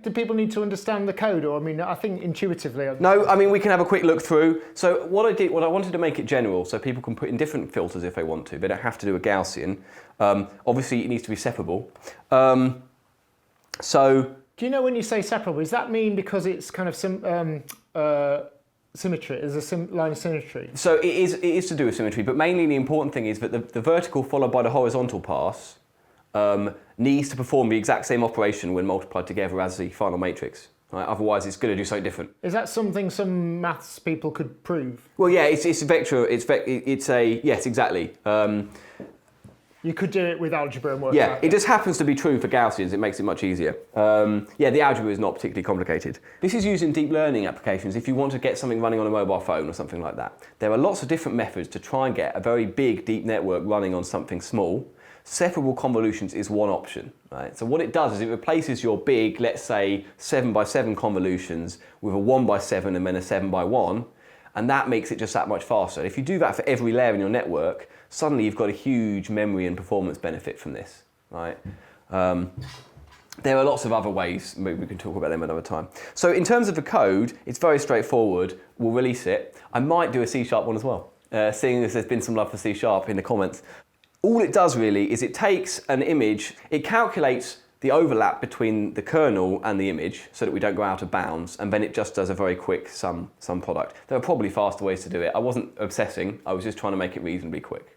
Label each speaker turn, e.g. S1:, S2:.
S1: Do people need to understand the code, or I mean, I think intuitively?
S2: No, I mean we can have a quick look through. So what I wanted to make it general, so people can put in different filters if they want to. They don't have to do a Gaussian. Obviously, it needs to be separable. So.
S1: Do you know when you say separable, does that mean because it's kind of symmetry? There's a line of symmetry.
S2: So it is to do with symmetry, but mainly the important thing is that the vertical followed by the horizontal pass needs to perform the exact same operation when multiplied together as the final matrix. Right? Otherwise, it's going to do something different.
S1: Is that something some maths people could prove?
S2: Well, yeah, it's a vector. Yes, exactly.
S1: You could do it with algebra and work.
S2: Yeah, it just happens to be true for Gaussians. It makes it much easier. Yeah, the algebra is not particularly complicated. This is used in deep learning applications if you want to get something running on a mobile phone or something like that. There are lots of different methods to try and get a very big deep network running on something small. Separable convolutions is one option, right? So what it does is it replaces your big, let's say, 7x7 convolutions with a 1x7 and then a 7x1, and that makes it just that much faster. If you do that for every layer in your network, suddenly you've got a huge memory and performance benefit from this, right? There are lots of other ways, maybe we can talk about them another time. So in terms of the code, it's very straightforward. We'll release it. I might do a C# one as well, seeing as there's been some love for C# in the comments. All it does really is it takes an image, it calculates the overlap between the kernel and the image so that we don't go out of bounds, and then it just does a very quick sum product. There are probably faster ways to do it. I wasn't obsessing, I was just trying to make it reasonably quick.